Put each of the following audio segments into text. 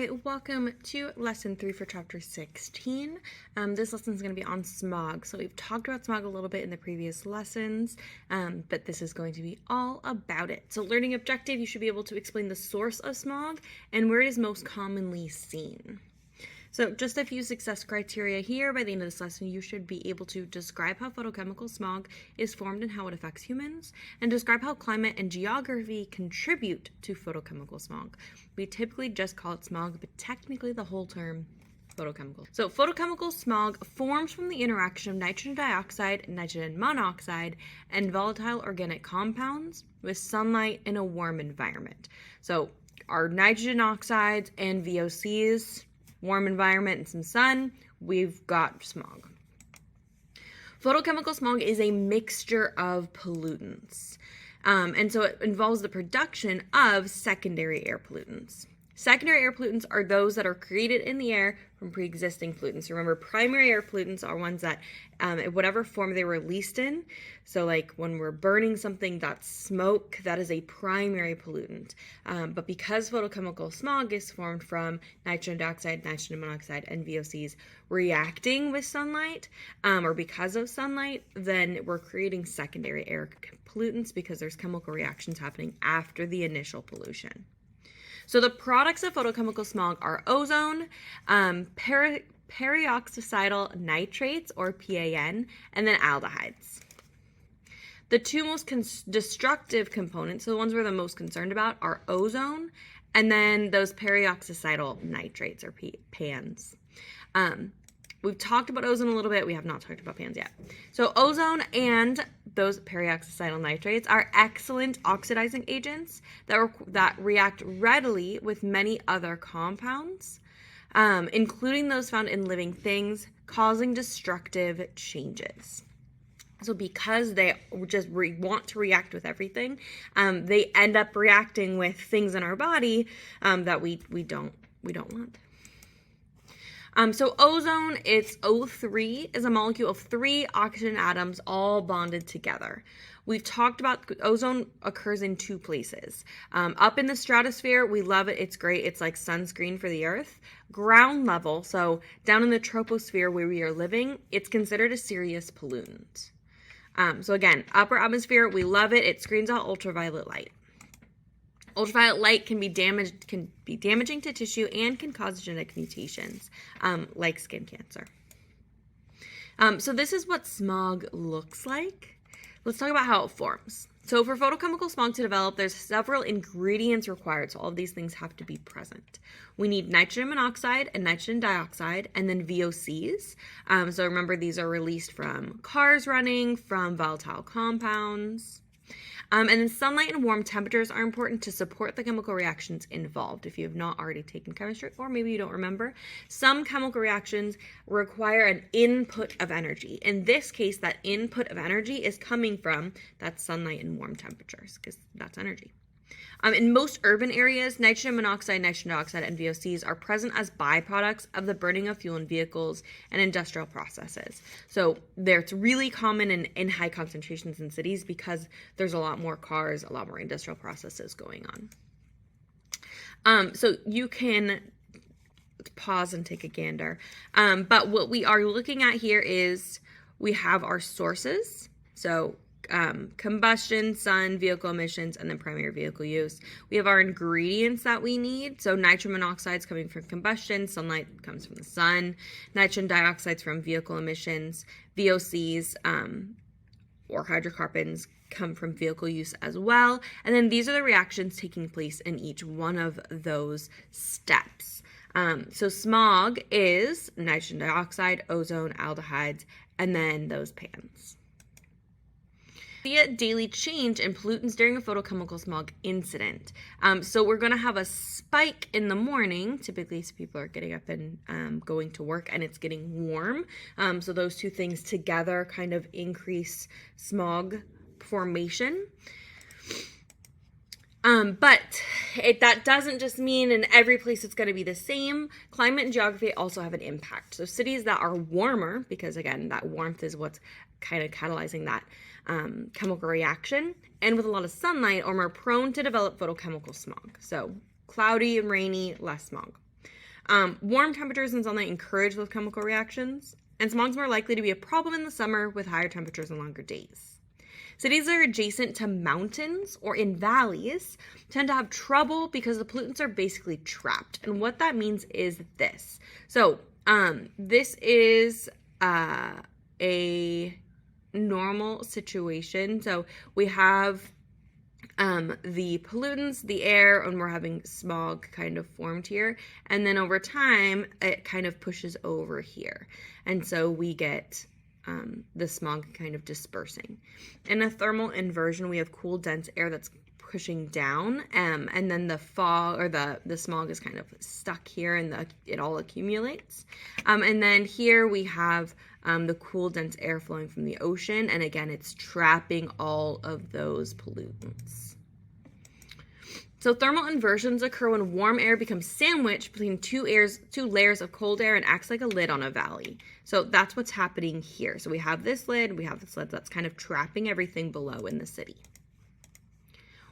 right, welcome to lesson 3 for chapter 16. This lesson is going to be on smog. So we've talked about smog a little bit in the previous lessons, but this is going to be all about it. So learning objective, you should be able to explain the source of smog and where it is most commonly seen. So just a few success criteria here. By the end of this lesson, you should be able to describe how photochemical smog is formed and how it affects humans, and describe how climate and geography contribute to photochemical smog. We typically just call it smog, but technically the whole term photochemical. So photochemical smog forms from the interaction of nitrogen dioxide, nitrogen monoxide, and volatile organic compounds with sunlight in a warm environment. So our nitrogen oxides and VOCs, warm environment and some sun, we've got smog. Photochemical smog is a mixture of pollutants. And so it involves the production of secondary air pollutants. Secondary air pollutants are those that are created in the air from pre-existing pollutants. Remember, primary air pollutants are ones that, in whatever form they were released in, so like when we're burning something, that's smoke, that is a primary pollutant. But because photochemical smog is formed from nitrogen dioxide, nitrogen monoxide, and VOCs reacting with sunlight, or because of sunlight, then we're creating secondary air pollutants because there's chemical reactions happening after the initial pollution. So the products of photochemical smog are ozone, peroxycyl nitrates, or PAN, and then aldehydes. The two most destructive components, so the ones we're the most concerned about, are ozone and then those peroxycyl nitrates, or PANs. We've talked about ozone a little bit. We have not talked about PANs yet. So ozone and those peroxycyl nitrates are excellent oxidizing agents that react readily with many other compounds, including those found in living things, causing destructive changes. So because they just want to react with everything, they end up reacting with things in our body that we don't want. So ozone, it's O3, is a molecule of 3 oxygen atoms all bonded together. We've talked about ozone occurs in 2 places. Up in the stratosphere, we love it. It's great. It's like sunscreen for the earth. Ground level, so down in the troposphere where we are living, it's considered a serious pollutant. So again, upper atmosphere, we love it. It screens out ultraviolet light. Ultraviolet light can be damaging to tissue and can cause genetic mutations, like skin cancer. So this is what smog looks like. Let's talk about how it forms. So for photochemical smog to develop, there's several ingredients required. So all of these things have to be present. We need nitrogen monoxide and nitrogen dioxide, and then VOCs. So remember, these are released from cars running, from volatile compounds. And then sunlight and warm temperatures are important to support the chemical reactions involved. If you have not already taken chemistry, or maybe you don't remember, some chemical reactions require an input of energy. In this case, that input of energy is coming from that sunlight and warm temperatures, because that's energy. In most urban areas, nitrogen monoxide, nitrogen dioxide, and VOCs are present as byproducts of the burning of fuel in vehicles and industrial processes. So it's really common in high concentrations in cities because there's a lot more cars, a lot more industrial processes going on. So you can pause and take a gander. But what we are looking at here is we have our sources. So combustion, sun, vehicle emissions, and then primary vehicle use. We have our ingredients that we need. So nitrogen monoxide is coming from combustion, sunlight comes from the sun, nitrogen dioxide from vehicle emissions, VOCs or hydrocarbons come from vehicle use as well. And then these are the reactions taking place in each one of those steps. So smog is nitrogen dioxide, ozone, aldehydes, and then those PANs. See a daily change in pollutants during a photochemical smog incident. So we're going to have a spike in the morning. Typically, people are getting up and going to work, and it's getting warm. So those two things together kind of increase smog formation. But that doesn't just mean in every place it's going to be the same. Climate and geography also have an impact. So cities that are warmer, because again, that warmth is what's kind of catalyzing that chemical reaction, and with a lot of sunlight, are more prone to develop photochemical smog. So cloudy and rainy, less smog. Warm temperatures and sunlight encourage those chemical reactions, and smog's more likely to be a problem in the summer with higher temperatures and longer days. Cities that are adjacent to mountains or in valleys tend to have trouble because the pollutants are basically trapped. And what that means is this. So, this is a normal situation. So we have the pollutants, the air, and we're having smog kind of formed here. And then over time, it kind of pushes over here. And so we get the smog kind of dispersing. In a thermal inversion, we have cool, dense air that's pushing down, and then the fog or the smog is kind of stuck here, and it all accumulates. And then here we have the cool, dense air flowing from the ocean, and again, it's trapping all of those pollutants. So thermal inversions occur when warm air becomes sandwiched between two layers of cold air and acts like a lid on a valley. So that's what's happening here. So we have this lid that's kind of trapping everything below in the city.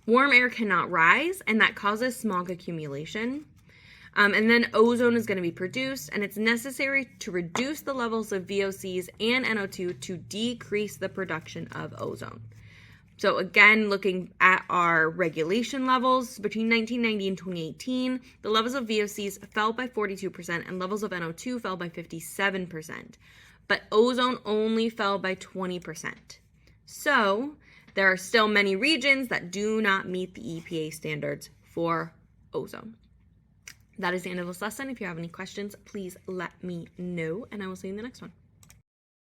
Warm air cannot rise, and that causes smog accumulation. And then ozone is going to be produced, and it's necessary to reduce the levels of VOCs and NO2 to decrease the production of ozone. So again, looking at our regulation levels, between 1990 and 2018, the levels of VOCs fell by 42% and levels of NO2 fell by 57%. But ozone only fell by 20%. So there are still many regions that do not meet the EPA standards for ozone. That is the end of this lesson. If you have any questions, please let me know, and I will see you in the next one.